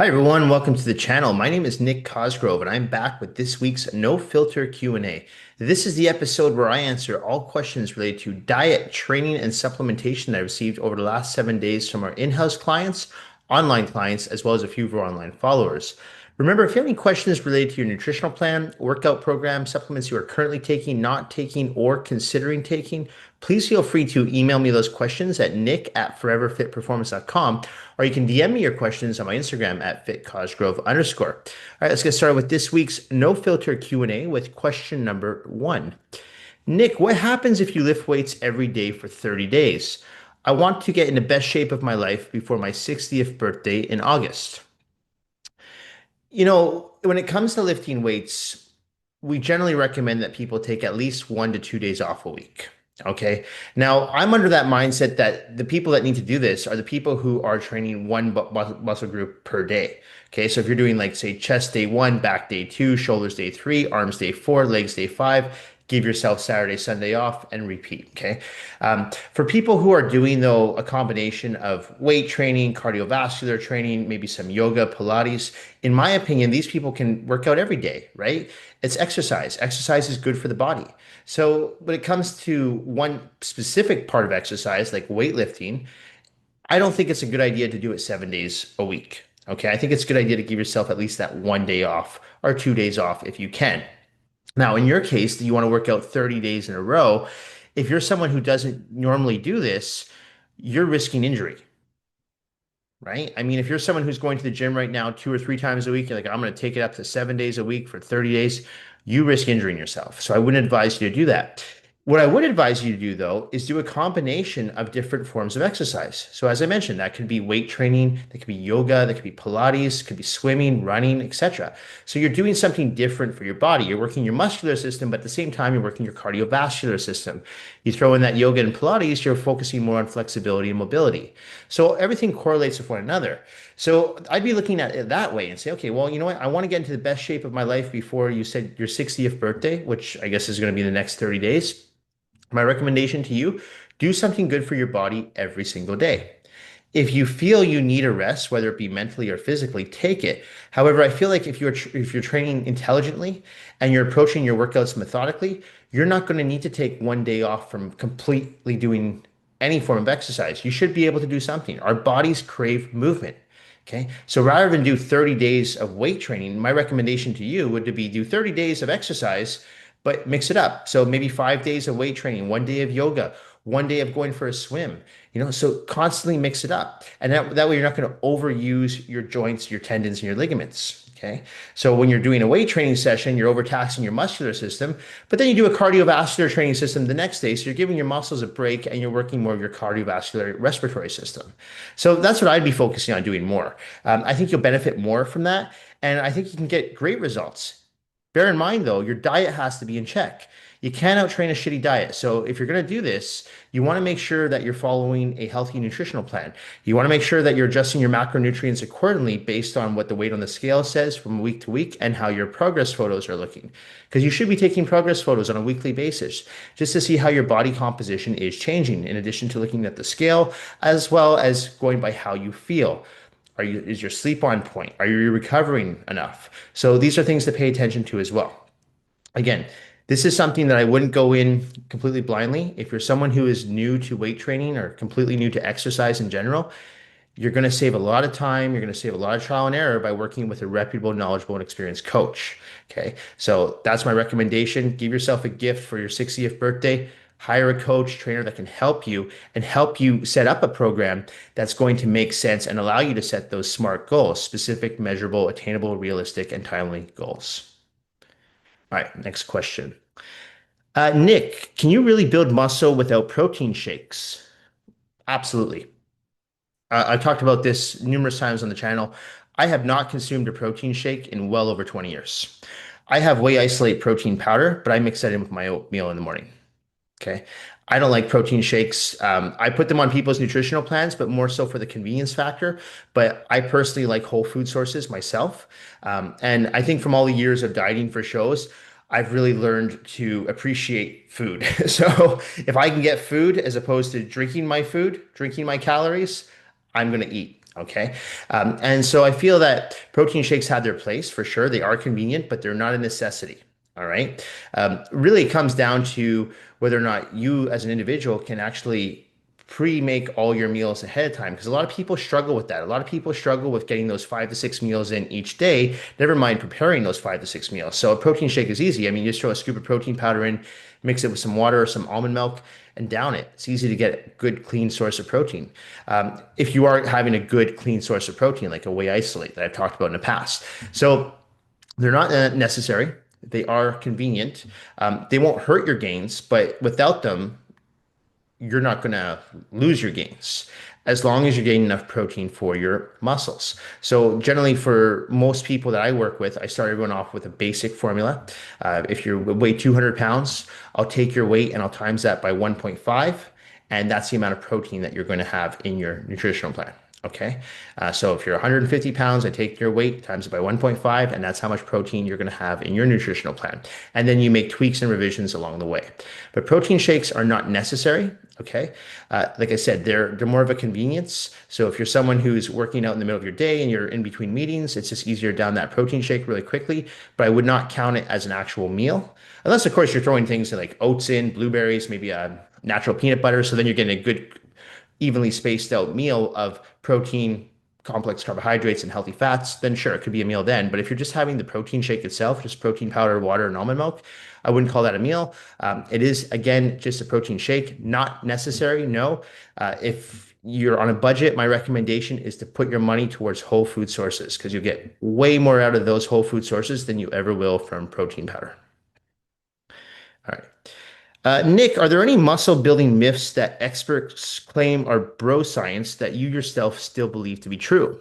Hi everyone, welcome to the channel. My name is Nick Cosgrove and I'm back with this week's No Filter Q&A. This is the episode where I answer all questions related to diet, training, and supplementation that I received over the last 7 days from our in-house clients, online clients, as well as a few of our online followers. Remember, if you have any questions related to your nutritional plan, workout program, supplements you are currently taking, not taking, or considering taking, please feel free to email me those questions at nick@foreverfitperformance.com, or you can DM me your questions on my Instagram at fitcosgrove_. All right, let's get started with this week's no filter Q&A with question number one. Nick, what happens if you lift weights every day for 30 days? I want to get in the best shape of my life before my 60th birthday in August. When it comes to lifting weights, we generally recommend that people take at least 1 to 2 days off a week. Okay. Now, I'm under that mindset that the people that need to do this are the people who are training one muscle group per day. Okay. So if you're doing, like, say, chest day one, back day two, shoulders day three, arms day four, legs day five, give yourself Saturday, Sunday off and repeat. Okay. For people who are doing, though, a combination of weight training, cardiovascular training, maybe some yoga, Pilates, in my opinion, these people can work out every day, right? It's exercise. Exercise is good for the body. So when it comes to one specific part of exercise, like weightlifting, I don't think it's a good idea to do it 7 days a week. Okay. I think it's a good idea to give yourself at least that one day off or 2 days off if you can. Now, in your case, you want to work out 30 days in a row. If you're someone who doesn't normally do this, you're risking injury, right? I mean, if you're someone who's going to the gym right now 2 or 3 times a week, you're like, I'm going to take it up to 7 days a week for 30 days, you risk injuring yourself. So I wouldn't advise you to do that. What I would advise you to do, though, is do a combination of different forms of exercise. So as I mentioned, that could be weight training, that could be yoga, that could be Pilates, could be swimming, running, etc. So you're doing something different for your body. You're working your muscular system, but at the same time, you're working your cardiovascular system. You throw in that yoga and Pilates, you're focusing more on flexibility and mobility. So everything correlates with one another. So I'd be looking at it that way and say, okay, well, you know what? I want to get into the best shape of my life before you said your 60th birthday, which I guess is going to be the next 30 days. My recommendation to you, do something good for your body every single day. If you feel you need a rest, whether it be mentally or physically, take it. However, I feel like if you're training intelligently and you're approaching your workouts methodically, you're not going to need to take one day off from completely doing any form of exercise. You should be able to do something. Our bodies crave movement. Okay. So rather than do 30 days of weight training, my recommendation to you would be do 30 days of exercise, but mix it up. So maybe 5 days of weight training, one day of yoga, one day of going for a swim, so constantly mix it up. And that way you're not going to overuse your joints, your tendons, and your ligaments. Okay. So when you're doing a weight training session, you're overtaxing your muscular system, but then you do a cardiovascular training system the next day. So you're giving your muscles a break and you're working more of your cardiovascular respiratory system. So that's what I'd be focusing on doing more. I think you'll benefit more from that. And I think you can get great results. Bear in mind, though, your diet has to be in check. You can't outtrain a shitty diet. So if you're going to do this, you want to make sure that you're following a healthy nutritional plan. You want to make sure that you're adjusting your macronutrients accordingly based on what the weight on the scale says from week to week and how your progress photos are looking. Because you should be taking progress photos on a weekly basis just to see how your body composition is changing, in addition to looking at the scale, as well as going by how you feel. Is your sleep on point? Are you recovering enough? So these are things to pay attention to as well. Again, this is something that I wouldn't go in completely blindly. If you're someone who is new to weight training or completely new to exercise in general, you're going to save a lot of time. You're going to save a lot of trial and error by working with a reputable, knowledgeable, and experienced coach. Okay. So that's my recommendation. Give yourself a gift for your 60th birthday. Hire a coach, trainer that can help you and help you set up a program that's going to make sense and allow you to set those SMART goals: specific, measurable, attainable, realistic, and timely goals. All right, next question. Nick, can you really build muscle without protein shakes? Absolutely. I talked about this numerous times on the channel. I have not consumed a protein shake in well over 20 years. I have Whey Isolate protein powder, but I mix that in with my oatmeal in the morning. Okay. I don't like protein shakes. I put them on people's nutritional plans, but more so for the convenience factor. But I personally like whole food sources myself. And I think from all the years of dieting for shows, I've really learned to appreciate food. So if I can get food as opposed to drinking my food, drinking my calories, I'm going to eat. Okay. And so I feel that protein shakes have their place for sure. They are convenient, but they're not a necessity. All right. Really, it comes down to whether or not you as an individual can actually pre-make all your meals ahead of time. Because a lot of people struggle with that. A lot of people struggle with getting those 5 to 6 meals in each day, never mind preparing those 5 to 6 meals. So a protein shake is easy. I mean, you just throw a scoop of protein powder in, mix it with some water or some almond milk, and down it. It's easy to get a good, clean source of protein. If you are having a good, clean source of protein, like a whey isolate that I've talked about in the past. So they're not necessary. They are convenient. They won't hurt your gains, but without them, you're not going to lose your gains as long as you're getting enough protein for your muscles. So generally for most people that I work with, I start everyone off with a basic formula. If you weigh 200 pounds, I'll take your weight and I'll times that by 1.5. And that's the amount of protein that you're going to have in your nutritional plan. Okay. So if you're 150 pounds, I take your weight times it by 1.5, and that's how much protein you're going to have in your nutritional plan. And then you make tweaks and revisions along the way. But protein shakes are not necessary. Okay. Like I said, they're more of a convenience. So if you're someone who's working out in the middle of your day and you're in between meetings, it's just easier down that protein shake really quickly. But I would not count it as an actual meal. Unless, of course, you're throwing things like oats in, blueberries, maybe a natural peanut butter. So then you're getting a good evenly spaced out meal of protein, complex carbohydrates, and healthy fats, then sure, it could be a meal then. But if you're just having the protein shake itself, just protein powder, water, and almond milk, I wouldn't call that a meal. It is, again, just a protein shake, not necessary, no. If you're on a budget, my recommendation is to put your money towards whole food sources because you'll get way more out of those whole food sources than you ever will from protein powder. All right. Nick, are there any muscle building myths that experts claim are bro science that you yourself still believe to be true?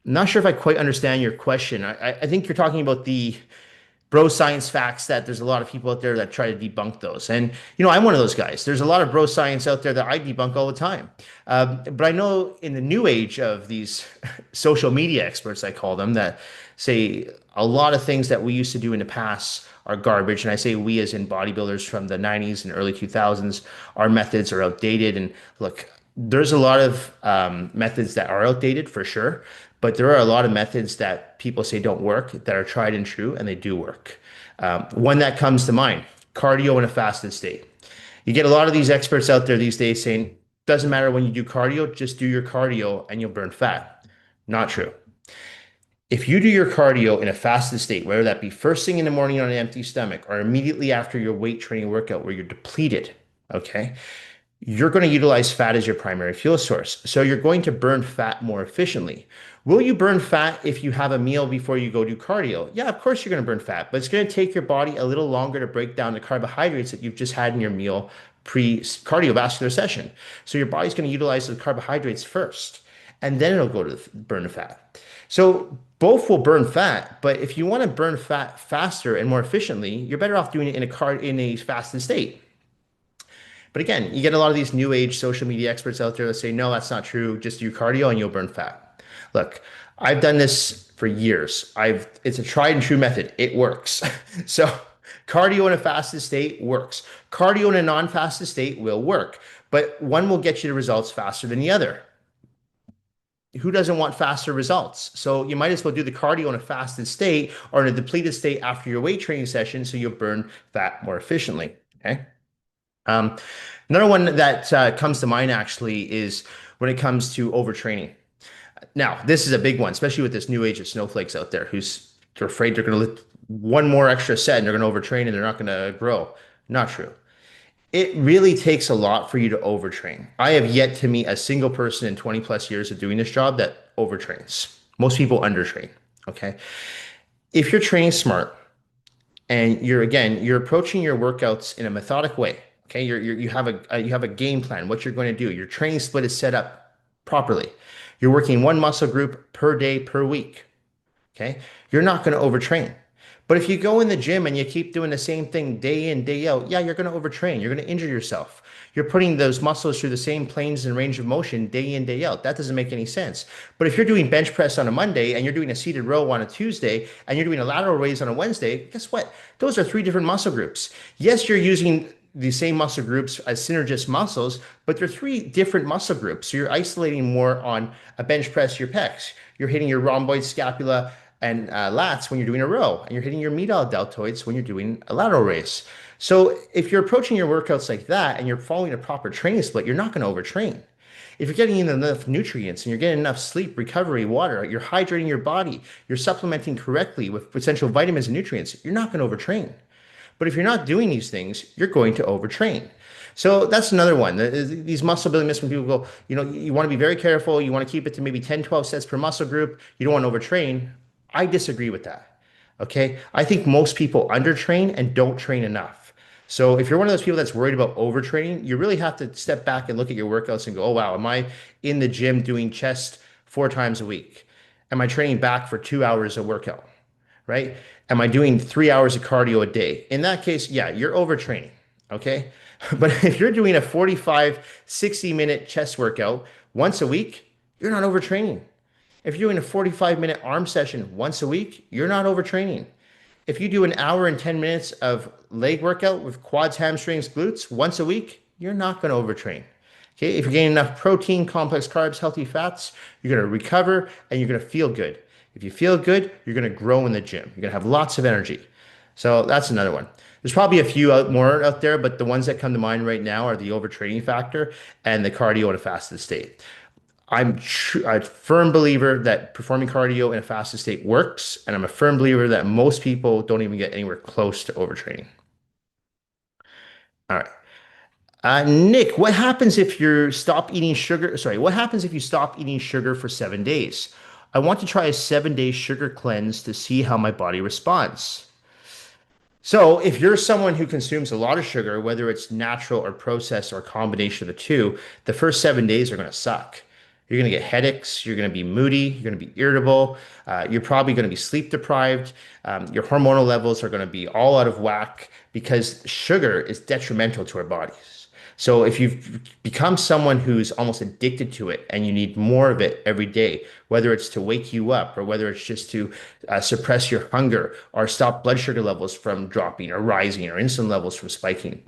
I'm not sure if I quite understand your question. I think you're talking about the bro science facts that there's a lot of people out there that try to debunk those. And, I'm one of those guys. There's a lot of bro science out there that I debunk all the time. But I know in the new age of these social media experts, I call them, that say a lot of things that we used to do in the past are garbage. And I say we as in bodybuilders from the 90s and early 2000s, our methods are outdated. And look, there's a lot of methods that are outdated for sure, but there are a lot of methods that people say don't work that are tried and true, and they do work. One that comes to mind, cardio in a fasted state. You get a lot of these experts out there these days saying, doesn't matter when you do cardio, just do your cardio and you'll burn fat. Not true. If you do your cardio in a fasted state, whether that be first thing in the morning on an empty stomach or immediately after your weight training workout where you're depleted, okay, you're going to utilize fat as your primary fuel source. So you're going to burn fat more efficiently. Will you burn fat if you have a meal before you go do cardio? Yeah, of course you're going to burn fat, but it's going to take your body a little longer to break down the carbohydrates that you've just had in your meal pre-cardiovascular session. So your body's going to utilize the carbohydrates first, and then it'll go to burn the fat. So both will burn fat, but if you want to burn fat faster and more efficiently, you're better off doing it in a fasted state. But again, you get a lot of these new age social media experts out there that say, no, that's not true. Just do cardio and you'll burn fat. Look, I've done this for years. It's a tried and true method. It works. So cardio in a fasted state works. Cardio in a non-fasted state will work, but one will get you the results faster than the other. Who doesn't want faster results? So you might as well do the cardio in a fasted state or in a depleted state after your weight training session so you'll burn fat more efficiently. Okay. Another one that comes to mind actually is when it comes to overtraining. Now, this is a big one, especially with this new age of snowflakes out there they're afraid they're going to lift one more extra set and they're going to overtrain and they're not going to grow. Not true. It really takes a lot for you to overtrain. I have yet to meet a single person in 20 plus years of doing this job that overtrains. Most people undertrain. Okay. If you're training smart and you're approaching your workouts in a methodic way. Okay, you have a game plan, what you're going to do. Your training split is set up properly. You're working one muscle group per day, per week. Okay, you're not going to overtrain. But if you go in the gym and you keep doing the same thing day in, day out, yeah, you're going to overtrain. You're going to injure yourself. You're putting those muscles through the same planes and range of motion day in, day out. That doesn't make any sense. But if you're doing bench press on a Monday and you're doing a seated row on a Tuesday and you're doing a lateral raise on a Wednesday, guess what? Those are three different muscle groups. Yes, you're using the same muscle groups as synergist muscles, but they're three different muscle groups. So you're isolating more on a bench press, your pecs. You're hitting your rhomboid scapula and lats when you're doing a row, and you're hitting your medial deltoids when you're doing a lateral raise. So if you're approaching your workouts like that and you're following a proper training split, you're not going to overtrain. If you're getting in enough nutrients and you're getting enough sleep, recovery, water, you're hydrating your body, you're supplementing correctly with essential vitamins and nutrients, you're not going to overtrain. But if you're not doing these things, you're going to overtrain. So that's another one. These muscle building myths when people go, you want to be very careful. You want to keep it to maybe 10, 12 sets per muscle group. You don't want to overtrain. I disagree with that. Okay. I think most people undertrain and don't train enough. So if you're one of those people that's worried about overtraining, you really have to step back and look at your workouts and go, oh, wow, am I in the gym doing chest 4 times a week? Am I training back for 2 hours a workout? Right? Am I doing 3 hours of cardio a day? In that case, yeah, you're overtraining. Okay. But if you're doing a 45, 60-minute chest workout once a week, you're not overtraining. If you're doing a 45-minute arm session once a week, you're not overtraining. If you do an hour and 10 minutes of leg workout with quads, hamstrings, glutes once a week, you're not going to overtrain. Okay. If you're getting enough protein, complex carbs, healthy fats, you're going to recover and you're going to feel good. If you feel good, you're going to grow in the gym. You're going to have lots of energy. So that's another one. There's probably a few more out there, but the ones that come to mind right now are the overtraining factor and the cardio in a fasted state. I'm a firm believer that performing cardio in a fasted state works, and I'm a firm believer that most people don't even get anywhere close to overtraining. All right. Nick, what happens if you stop eating sugar? Sorry, what happens if you stop eating sugar for 7 days? I want to try a 7 day sugar cleanse to see how my body responds. So, if you're someone who consumes a lot of sugar, whether it's natural or processed or a combination of the two, the first 7 days are going to suck. You're going to get headaches. You're going to be moody. You're going to be irritable. You're probably going to be sleep deprived. Your hormonal levels are going to be all out of whack because sugar is detrimental to our bodies. So if you've become someone who's almost addicted to it and you need more of it every day, whether it's to wake you up or whether it's just to suppress your hunger or stop blood sugar levels from dropping or rising or insulin levels from spiking,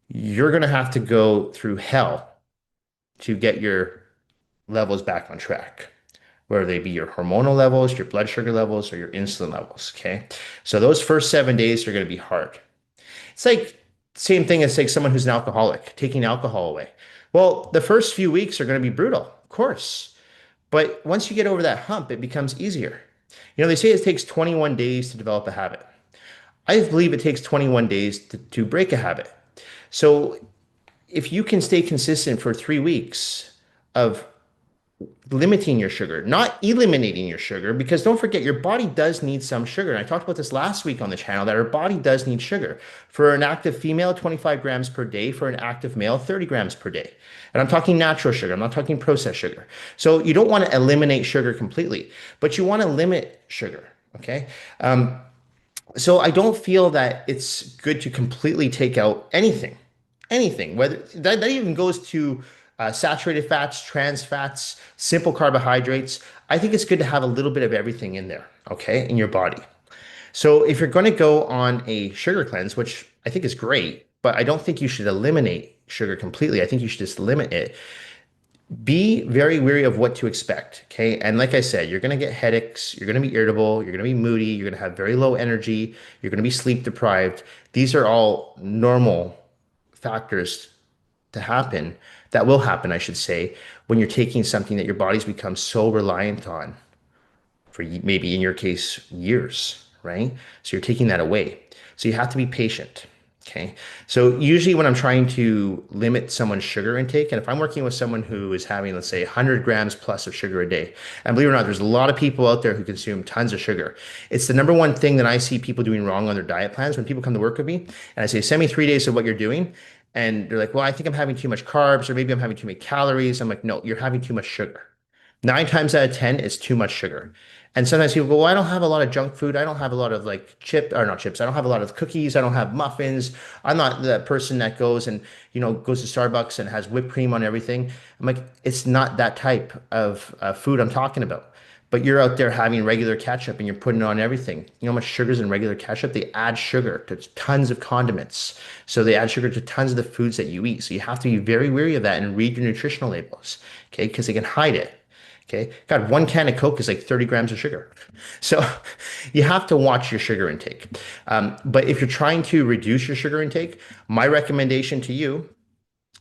you're going to have to go through hell to get your levels back on track, whether they be your hormonal levels, your blood sugar levels, or your insulin levels. Okay. So those first 7 days are going to be hard. It's like same thing as like someone who's an alcoholic, taking alcohol away. Well, the first few weeks are going to be brutal, of course. But once you get over that hump, it becomes easier. They say it takes 21 days to develop a habit. I believe it takes 21 days to break a habit. So if you can stay consistent for 3 weeks of limiting your sugar, not eliminating your sugar, because don't forget, your body does need some sugar. And I talked about this last week on the channel that our body does need sugar. For an active female, 25 grams per day. For an active male, 30 grams per day. And I'm talking natural sugar. I'm not talking processed sugar. So you don't want to eliminate sugar completely, but you want to limit sugar. Okay. So I don't feel that it's good to completely take out anything, whether that even goes to saturated fats, trans fats, simple carbohydrates. I think it's good to have a little bit of everything in there, okay, in your body. So if you're going to go on a sugar cleanse, which I think is great, but I don't think you should eliminate sugar completely. I think you should just limit it. Be very wary of what to expect, okay? And like I said, you're going to get headaches, you're going to be irritable, you're going to be moody, you're going to have very low energy, you're going to be sleep deprived. These are all normal factors to happen, that will happen, I should say, when you're taking something that your body's become so reliant on for maybe in your case, years, right? So you're taking that away. So you have to be patient. Okay. So usually when I'm trying to limit someone's sugar intake, and if I'm working with someone who is having, let's say, 100 grams plus of sugar a day, and believe it or not, there's a lot of people out there who consume tons of sugar. It's the number one thing that I see people doing wrong on their diet plans. When people come to work with me and I say, send me 3 days of what you're doing. And they're like, well, I think I'm having too much carbs, or maybe I'm having too many calories. I'm like, no, you're having too much sugar. 9 times out of 10, it's too much sugar. And sometimes people go, well, I don't have a lot of junk food. I don't have a lot of like not chips. I don't have a lot of cookies. I don't have muffins. I'm not the person that goes and, goes to Starbucks and has whipped cream on everything. I'm like, it's not that type of food I'm talking about. but you're out there having regular ketchup and you're putting it on everything. You know how much sugar's in regular ketchup? They add sugar to tons of condiments. So they add sugar to tons of the foods that you eat. So you have to be very wary of that and read your nutritional labels, okay? Because they can hide it. Okay. God, one can of Coke is like 30 grams of sugar. So you have to watch your sugar intake. But if you're trying to reduce your sugar intake, my recommendation to you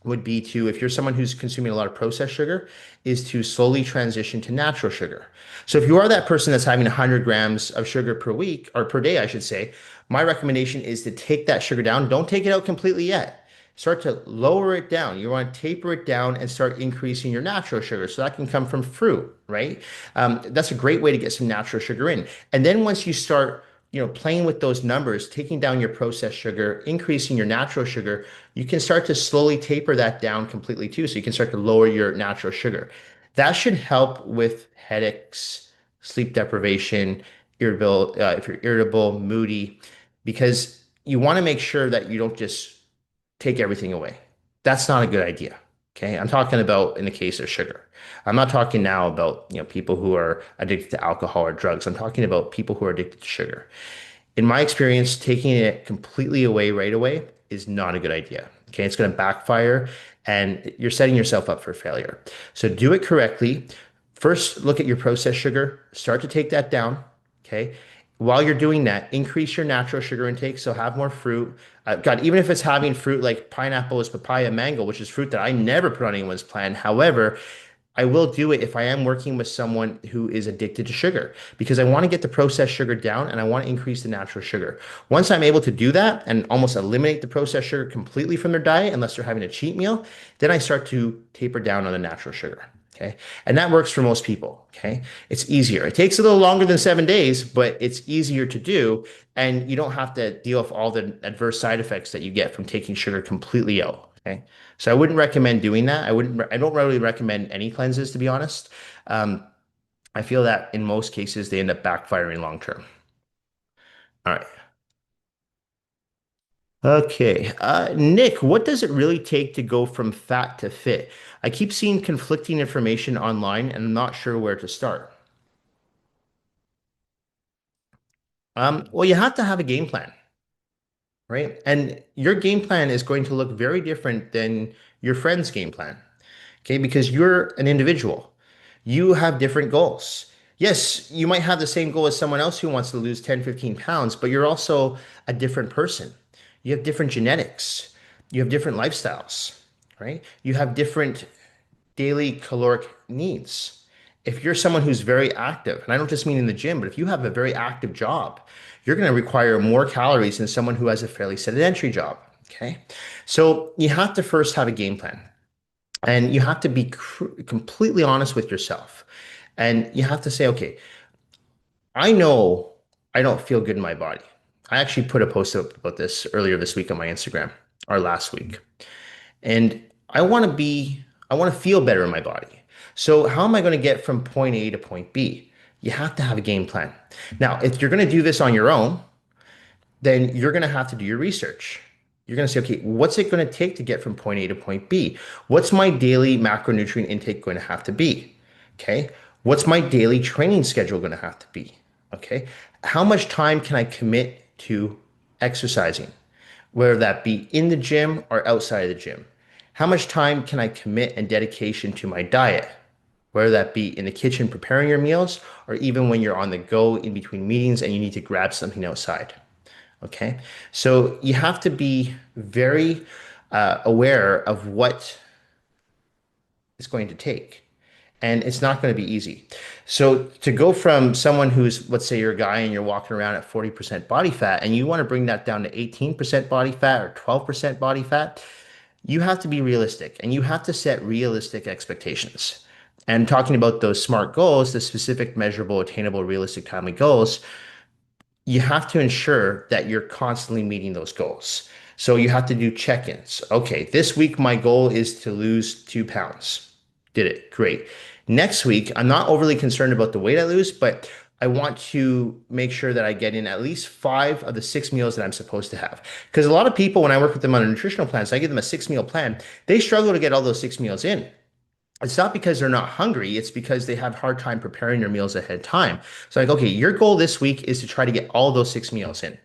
would be to, if you're someone who's consuming a lot of processed sugar, is to slowly transition to natural sugar. So if you are that person that's having 100 grams of sugar per week or per day, I should say, my recommendation is to take that sugar down. Don't take it out completely yet. Start to lower it down. You want to taper it down and start increasing your natural sugar. So that can come from fruit, right? That's a great way to get some natural sugar in. And then once you start, playing with those numbers, taking down your processed sugar, increasing your natural sugar, you can start to slowly taper that down completely too. So you can start to lower your natural sugar. That should help with headaches, sleep deprivation, irritable, if you're irritable, moody, because you want to make sure that you don't just take everything away. That's not a good idea. Okay. I'm talking about in the case of sugar. I'm not talking now about, people who are addicted to alcohol or drugs. I'm talking about people who are addicted to sugar. In my experience, taking it completely away right away is not a good idea. Okay. It's going to backfire and you're setting yourself up for failure. So do it correctly. First, look at your processed sugar, start to take that down. Okay. While you're doing that, increase your natural sugar intake. So have more fruit. God, even if it's having fruit like pineapples, papaya, mango, which is fruit that I never put on anyone's plan. However, I will do it if I am working with someone who is addicted to sugar because I want to get the processed sugar down and I want to increase the natural sugar. Once I'm able to do that and almost eliminate the processed sugar completely from their diet, unless they're having a cheat meal, then I start to taper down on the natural sugar. Okay. And that works for most people. Okay. It's easier. It takes a little longer than 7 days, but it's easier to do. And you don't have to deal with all the adverse side effects that you get from taking sugar completely out. Okay. So I wouldn't recommend doing that. I don't really recommend any cleanses, to be honest. Um, I feel that in most cases, they end up backfiring long term. All right. Okay. Nick, what does it really take to go from fat to fit? I keep seeing conflicting information online and I'm not sure where to start. Well, you have to have a game plan, right? And your game plan is going to look very different than your friend's game plan, okay? Because you're an individual. You have different goals. Yes, you might have the same goal as someone else who wants to lose 10, 15 pounds, but you're also a different person. You have different genetics. You have different lifestyles, right? You have different daily caloric needs. If you're someone who's very active, and I don't just mean in the gym, but if you have a very active job, you're going to require more calories than someone who has a fairly sedentary job. Okay. So you have to first have a game plan and you have to be completely honest with yourself. And you have to say, okay, I know I don't feel good in my body. I actually put a post up about this earlier this week on my Instagram or last week. And I want to feel better in my body. So how am I going to get from point A to point B? You have to have a game plan. Now, if you're going to do this on your own, then you're going to have to do your research. You're going to say, okay, what's it going to take to get from point A to point B? What's my daily macronutrient intake going to have to be? Okay. What's my daily training schedule going to have to be? Okay. How much time can I commit to exercising? Whether that be in the gym or outside of the gym. How much time can I commit and dedication to my diet? Whether that be in the kitchen preparing your meals or even when you're on the go in between meetings and you need to grab something outside. Okay. So you have to be very aware of what it's going to take. And it's not going to be easy. So to go from someone who's, let's say you're a guy and you're walking around at 40% body fat and you want to bring that down to 18% body fat or 12% body fat, you have to be realistic and you have to set realistic expectations. And talking about those SMART goals, the specific, measurable, attainable, realistic, timely goals, you have to ensure that you're constantly meeting those goals. So you have to do check-ins. Okay, this week my goal is to lose 2 pounds. Did it. Great. Next week, I'm not overly concerned about the weight I lose, but I want to make sure that I get in at least 5 of the 6 meals that I'm supposed to have. Because a lot of people, when I work with them on a nutritional plan, so I give them a 6 meal plan, they struggle to get all those 6 meals in. It's not because they're not hungry, it's because they have a hard time preparing their meals ahead of time. So like, okay, your goal this week is to try to get all those 6 meals in.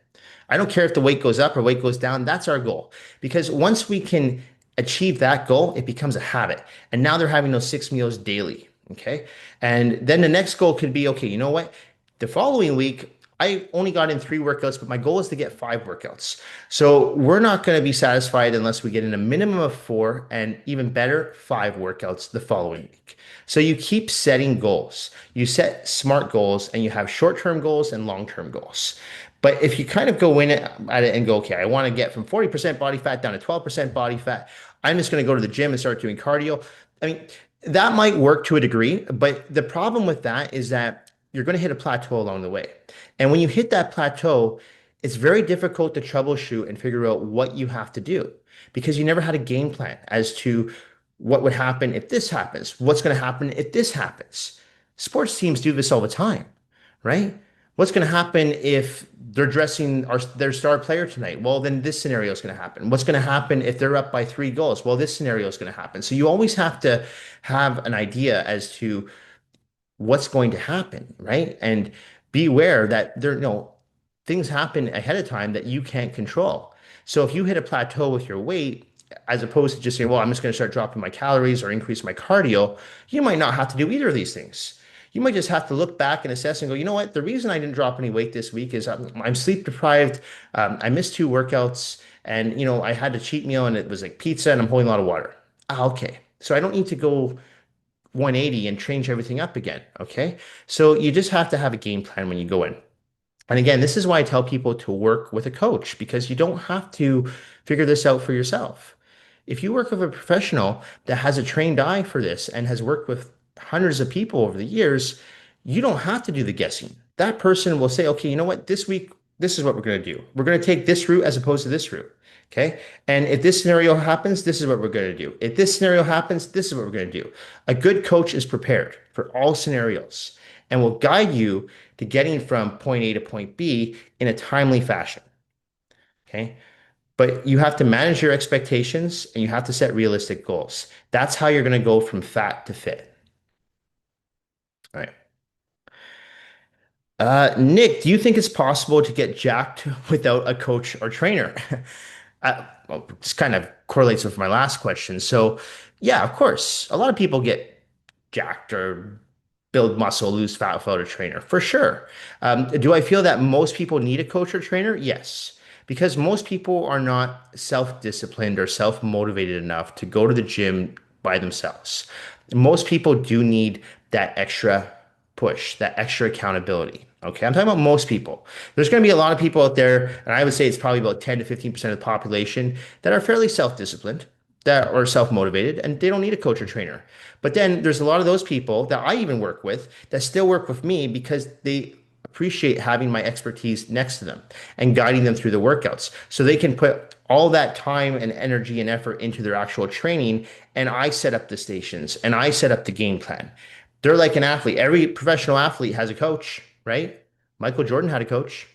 I don't care if the weight goes up or weight goes down. That's our goal. Because once we can achieve that goal, it becomes a habit. And now they're having those 6 meals daily. Okay. And then the next goal could be, okay, you know what? The following week, I only got in 3 workouts, but my goal is to get 5 workouts. So we're not going to be satisfied unless we get in a minimum of 4 and even better, 5 workouts the following week. So you keep setting goals. You set smart goals and you have short-term goals and long-term goals. But if you kind of go in at it and go, okay, I want to get from 40% body fat down to 12% body fat, I'm just going to go to the gym and start doing cardio. I mean, that might work to a degree, but the problem with that is that you're going to hit a plateau along the way. And when you hit that plateau, it's very difficult to troubleshoot and figure out what you have to do because you never had a game plan as to what would happen if this happens, what's going to happen if this happens. Sports teams do this all the time, right? What's going to happen if they're dressing their star player tonight? Well, then this scenario is going to happen. What's going to happen if they're up by 3 goals? Well, this scenario is going to happen. So you always have to have an idea as to what's going to happen, right? And be aware that things happen ahead of time that you can't control. So if you hit a plateau with your weight, as opposed to just saying, well, I'm just going to start dropping my calories or increase my cardio, you might not have to do either of these things. You might just have to look back and assess and go, you know what? The reason I didn't drop any weight this week is I'm sleep deprived. I missed 2 workouts and, I had a cheat meal and it was like pizza and I'm holding a lot of water. Ah, okay. So I don't need to go 180 and change everything up again. Okay. So you just have to have a game plan when you go in. And again, this is why I tell people to work with a coach because you don't have to figure this out for yourself. If you work with a professional that has a trained eye for this and has worked with hundreds of people over the years, you don't have to do the guessing. That person will say, okay, you know what, this week, this is what we're going to do. We're going to take this route as opposed to this route. Okay. And if this scenario happens, this is what we're going to do. If this scenario happens, this is what we're going to do. A good coach is prepared for all scenarios and will guide you to getting from point A to point B in a timely fashion. Okay. But you have to manage your expectations and you have to set realistic goals. That's how you're going to go from fat to fit. All right. Nick, do you think it's possible to get jacked without a coach or trainer? Well, this kind of correlates with my last question. So, yeah, of course, a lot of people get jacked or build muscle, lose fat without a trainer, for sure. Do I feel that most people need a coach or trainer? Yes, because most people are not self-disciplined or self-motivated enough to go to the gym by themselves. Most people do need that extra push, that extra accountability. Okay, I'm talking about most people. There's going to be a lot of people out there, and I would say it's probably about 10 to 15% of the population that are fairly self-disciplined, that are self-motivated, and they don't need a coach or trainer. But then there's a lot of those people that I even work with that still work with me because they appreciate having my expertise next to them and guiding them through the workouts. So they can put all that time and energy and effort into their actual training. And I set up the stations and I set up the game plan. They're like an athlete. Every professional athlete has a coach, right? Michael Jordan had a coach,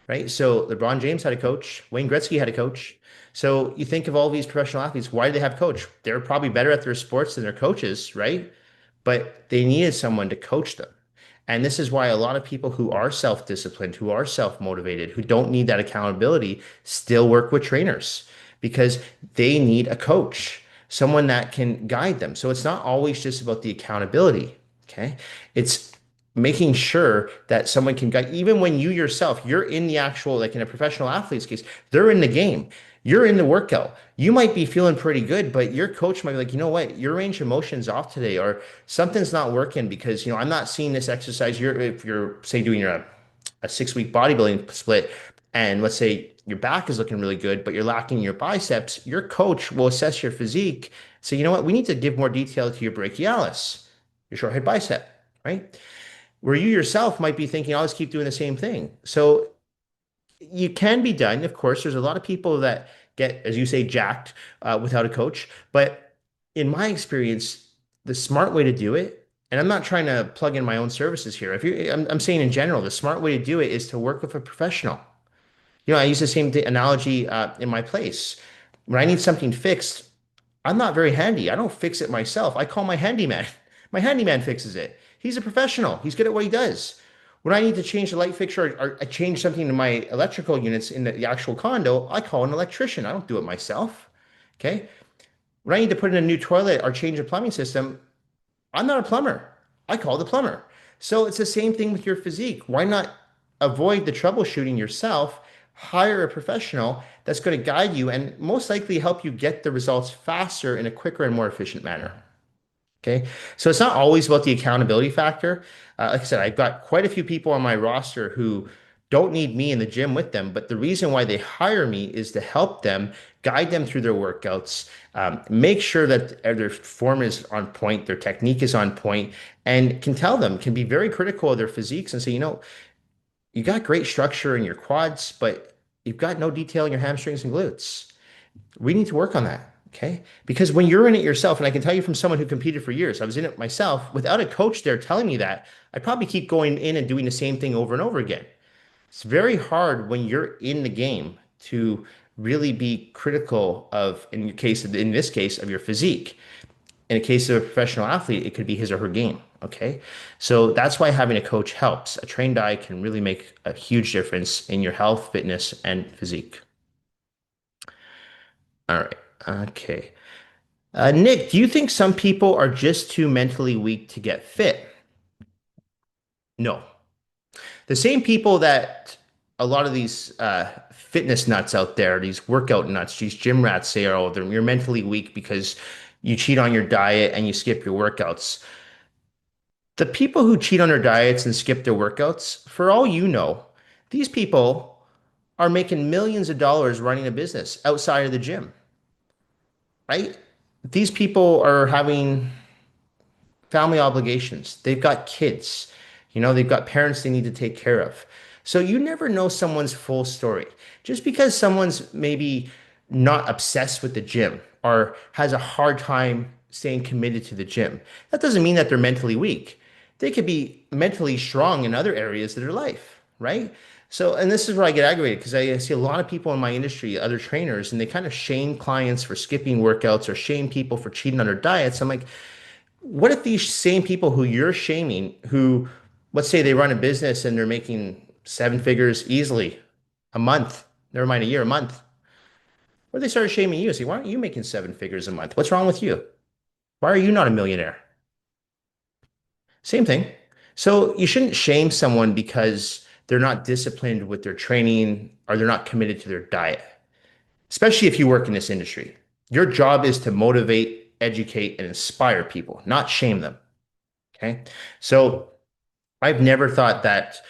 right? So LeBron James had a coach. Wayne Gretzky had a coach. So you think of all these professional athletes, why do they have coach? They're probably better at their sports than their coaches, right? But they needed someone to coach them. And this is why a lot of people who are self-disciplined, who are self-motivated, who don't need that accountability, still work with trainers because they need a coach, someone that can guide them. So it's not always just about the accountability. Okay. It's making sure that someone can guide, even when you yourself, you're in the actual, like in a professional athlete's case, they're in the game. You're in the workout. You might be feeling pretty good, but your coach might be like, you know what, your range of motion's off today, or something's not working because, I'm not seeing this exercise. If you're, say, doing a 6 week bodybuilding split, and let's say your back is looking really good, but you're lacking your biceps, your coach will assess your physique. So, you know what, we need to give more detail to your brachialis, your short head bicep, right? Where you yourself might be thinking, I'll just keep doing the same thing. So you can be done. Of course, there's a lot of people that get, as you say, jacked without a coach. But in my experience, the smart way to do it, and I'm not trying to plug in my own services here. I'm saying in general, the smart way to do it is to work with a professional. I use the same analogy in my place. When I need something fixed, I'm not very handy. I don't fix it myself. I call my handyman. My handyman fixes it. He's a professional. He's good at what he does. When I need to change the light fixture or I change something in my electrical units in the actual condo, I call an electrician. I don't do it myself. Okay. When I need to put in a new toilet or change a plumbing system, I'm not a plumber. I call the plumber. So it's the same thing with your physique. Why not avoid the troubleshooting yourself? Hire a professional that's going to guide you and most likely help you get the results faster in a quicker and more efficient manner. Okay. So it's not always about the accountability factor. Like I said, I've got quite a few people on my roster who don't need me in the gym with them, but the reason why they hire me is to help them, guide them through their workouts, make sure that their form is on point, their technique is on point, and can tell them, can be very critical of their physiques and say, you got great structure in your quads, but you've got no detail in your hamstrings and glutes. We need to work on that. Okay. Because when you're in it yourself, and I can tell you from someone who competed for years, I was in it myself without a coach there telling me that, I probably keep going in and doing the same thing over and over again. It's very hard when you're in the game to really be critical of, in this case, of your physique. In a case of a professional athlete, it could be his or her game. Okay. So that's why having a coach helps. A trained eye can really make a huge difference in your health, fitness, and physique. All right. Okay. Nick, do you think some people are just too mentally weak to get fit? No. The same people that a lot of these fitness nuts out there, these workout nuts, these gym rats say, oh, you're mentally weak because you cheat on your diet and you skip your workouts. The people who cheat on their diets and skip their workouts, for all you know, these people are making millions of dollars running a business outside of the gym, right? These people are having family obligations. They've got kids. They've got parents they need to take care of. So you never know someone's full story. Just because someone's maybe not obsessed with the gym or has a hard time staying committed to the gym, that doesn't mean that they're mentally weak. They could be mentally strong in other areas of their life, right? So, and this is where I get aggravated because I see a lot of people in my industry, other trainers, and they kind of shame clients for skipping workouts or shame people for cheating on their diets. I'm like, what if these same people who you're shaming, who, let's say they run a business and they're making seven figures easily a month, never mind a year, a month, or they started shaming you, say, why aren't you making seven figures a month? What's wrong with you? Why are you not a millionaire? Same thing. So you shouldn't shame someone because they're not disciplined with their training or they're not committed to their diet, especially if you work in this industry. Your job is to motivate, educate, and inspire people, not shame them. Okay. So I've never thought that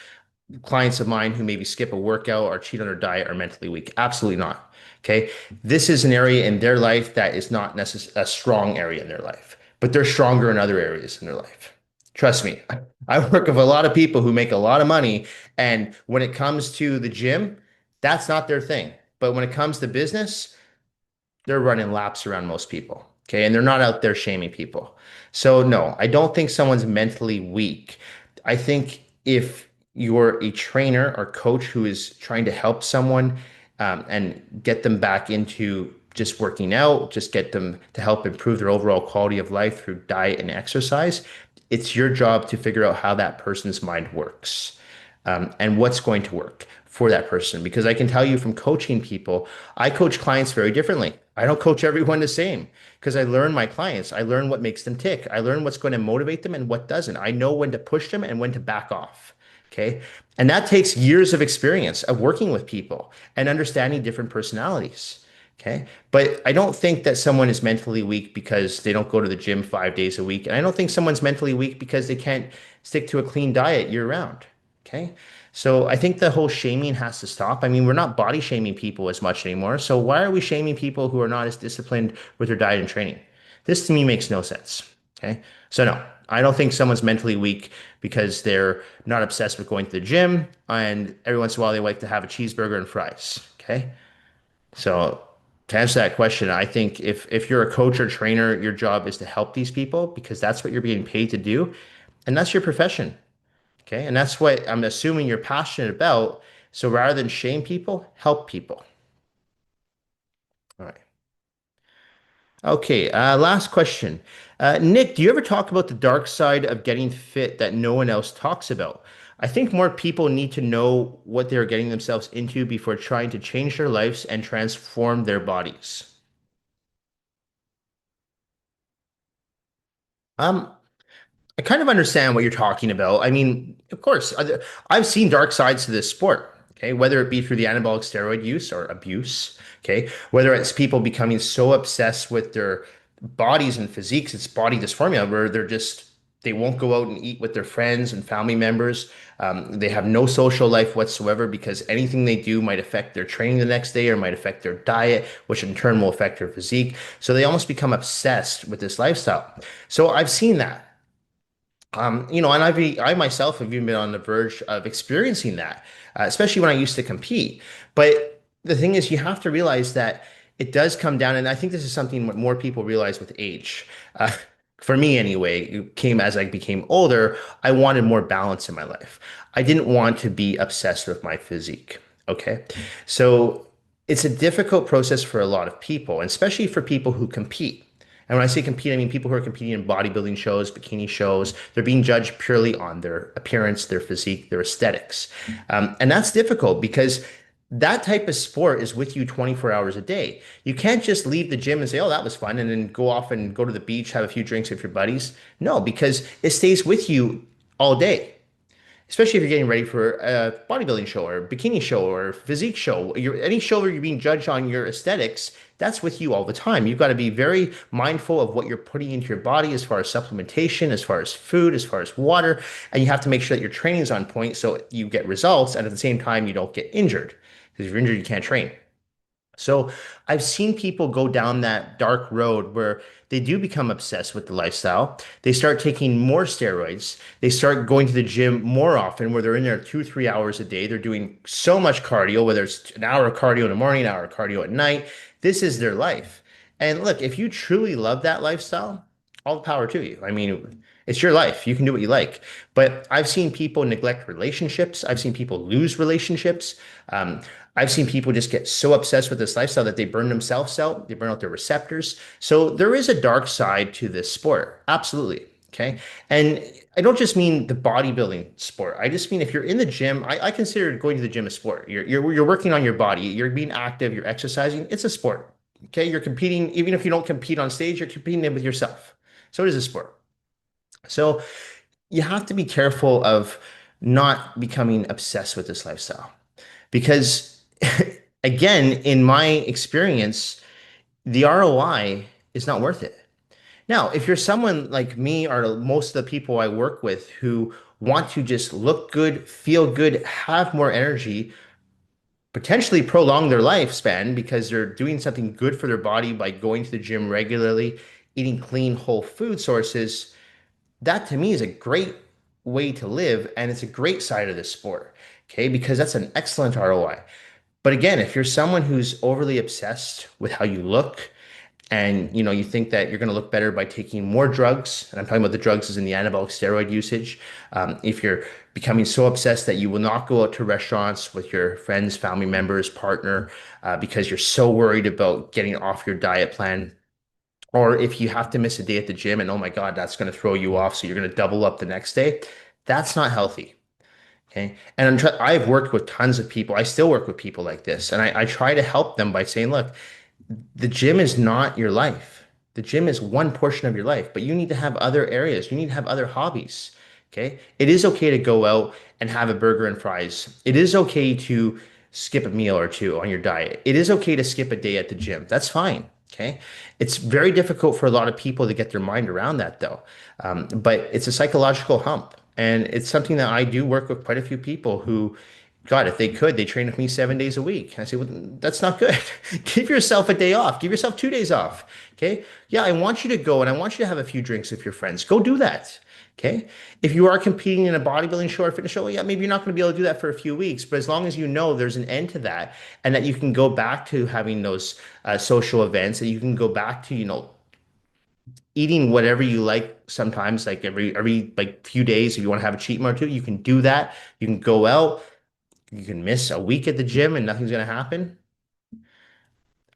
clients of mine who maybe skip a workout or cheat on their diet are mentally weak. Absolutely not. Okay. This is an area in their life that is not necessarily a strong area in their life, but they're stronger in other areas in their life. Trust me. I work with a lot of people who make a lot of money, and when it comes to the gym, that's not their thing. But when it comes to business, they're running laps around most people. Okay. And they're not out there shaming people. So, no, I don't think someone's mentally weak. I think if you're a trainer or coach who is trying to help someone and get them back into just working out, just get them to help improve their overall quality of life through diet and exercise, it's your job to figure out how that person's mind works and what's going to work for that person. Because I can tell you from coaching people, I coach clients very differently. I don't coach everyone the same because I learn my clients. I learn what makes them tick. I learn what's going to motivate them and what doesn't. I know when to push them and when to back off. Okay. And that takes years of experience of working with people and understanding different personalities. Okay. But I don't think that someone is mentally weak because they don't go to the gym 5 days a week. And I don't think someone's mentally weak because they can't stick to a clean diet year round. Okay. So I think the whole shaming has to stop. I mean, we're not body shaming people as much anymore. So why are we shaming people who are not as disciplined with their diet and training? This to me makes no sense. Okay. So no, I don't think someone's mentally weak because they're not obsessed with going to the gym and every once in a while they like to have a cheeseburger and fries. Okay. So to answer that question, I think if you're a coach or trainer, your job is to help these people because that's what you're being paid to do, and that's your profession. Okay, and that's what I'm assuming you're passionate about. So rather than shame people, help people. All right. Okay, last question. Nick, do you ever talk about the dark side of getting fit that no one else talks about? I think more people need to know what they're getting themselves into before trying to change their lives and transform their bodies. Um, I kind of understand what you're talking about. I mean, of course, I've seen dark sides to this sport, okay, whether it be through the anabolic steroid use or abuse, okay, whether it's people becoming so obsessed with their bodies and physiques, it's body dysmorphia, where they won't go out and eat with their friends and family members. They have no social life whatsoever because anything they do might affect their training the next day or might affect their diet, which in turn will affect their physique. So they almost become obsessed with this lifestyle. So I've seen that. And I myself have even been on the verge of experiencing that, especially when I used to compete. But the thing is, you have to realize that it does come down, and I think this is something what more people realize with age. Uh, for me, anyway, it came as I became older. I wanted more balance in my life. I didn't want to be obsessed with my physique. Okay, so it's a difficult process for a lot of people, and especially for people who compete. And when I say compete, I mean people who are competing in bodybuilding shows, bikini shows. They're being judged purely on their appearance, their physique, their aesthetics. And that's difficult because that type of sport is with you 24 hours a day. You can't just leave the gym and say, oh, that was fun, and then go off and go to the beach, have a few drinks with your buddies. No, because it stays with you all day, especially if you're getting ready for a bodybuilding show or a bikini show or physique show, any show where you're being judged on your aesthetics, that's with you all the time. You've got to be very mindful of what you're putting into your body as far as supplementation, as far as food, as far as water, and you have to make sure that your training is on point so you get results and at the same time you don't get injured. Because if you're injured, you can't train. So I've seen people go down that dark road where they do become obsessed with the lifestyle. They start taking more steroids. They start going to the gym more often, where they're in there 2, 3 hours a day. They're doing so much cardio, whether it's an hour of cardio in the morning, an hour of cardio at night. This is their life. And look, if you truly love that lifestyle, all the power to you. I mean, it's your life. You can do what you like. But I've seen people neglect relationships. I've seen people lose relationships. Um, I've seen people just get so obsessed with this lifestyle that they burn themselves out, they burn out their receptors. So there is a dark side to this sport. Absolutely. Okay. And I don't just mean the bodybuilding sport. I just mean if you're in the gym, I consider going to the gym a sport. You're working on your body, you're being active, you're exercising. It's a sport. Okay. You're competing, even if you don't compete on stage, you're competing with yourself. So it is a sport. So you have to be careful of not becoming obsessed with this lifestyle because again, in my experience, the ROI is not worth it. Now, if you're someone like me or most of the people I work with who want to just look good, feel good, have more energy, potentially prolong their lifespan because they're doing something good for their body by going to the gym regularly, eating clean, whole food sources, that to me is a great way to live. And it's a great side of this sport. Okay. Because that's an excellent ROI. But again, if you're someone who's overly obsessed with how you look and you think that you're going to look better by taking more drugs, and I'm talking about the drugs as in the anabolic steroid usage, if you're becoming so obsessed that you will not go out to restaurants with your friends, family members, partner, because you're so worried about getting off your diet plan, or if you have to miss a day at the gym and oh my God, that's going to throw you off, so you're going to double up the next day, that's not healthy. Okay. And I've worked with tons of people. I still work with people like this. And I try to help them by saying, look, the gym is not your life. The gym is one portion of your life, but you need to have other areas. You need to have other hobbies. Okay. It is okay to go out and have a burger and fries. It is okay to skip a meal or two on your diet. It is okay to skip a day at the gym. That's fine. Okay. It's very difficult for a lot of people to get their mind around that, though. But it's a psychological hump. And it's something that I do work with quite a few people who, God, if they could, they train with me 7 days a week. And I say, well, that's not good. Give yourself a day off. Give yourself 2 days off. Okay. Yeah, I want you to go and I want you to have a few drinks with your friends. Go do that. Okay. If you are competing in a bodybuilding show or fitness show, yeah, maybe you're not going to be able to do that for a few weeks, but as long as you know there's an end to that and that you can go back to having those social events, that you can go back to, eating whatever you like sometimes, like every like few days, if you want to have a cheat meal or two, you can do that. You can go out, you can miss a week at the gym and nothing's going to happen.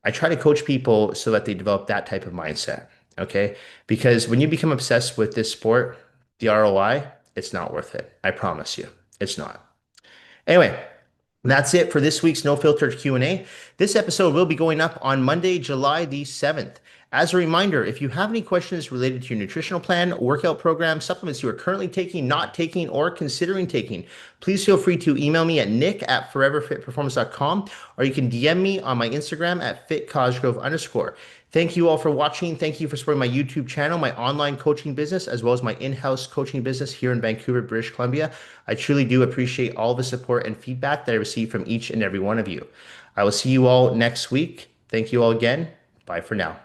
I try to coach people so that they develop that type of mindset. Okay. Because when you become obsessed with this sport, the ROI, it's not worth it. I promise you, it's not. Anyway, that's it for this week's No Filtered Q&A. This episode will be going up on Monday, July the 7th. As a reminder, if you have any questions related to your nutritional plan, workout program, supplements you are currently taking, not taking, or considering taking, please feel free to email me at nick@foreverfitperformance.com, or you can DM me on my Instagram at fitcosgrove_. Thank you all for watching. Thank you for supporting my YouTube channel, my online coaching business, as well as my in-house coaching business here in Vancouver, British Columbia. I truly do appreciate all the support and feedback that I receive from each and every one of you. I will see you all next week. Thank you all again. Bye for now.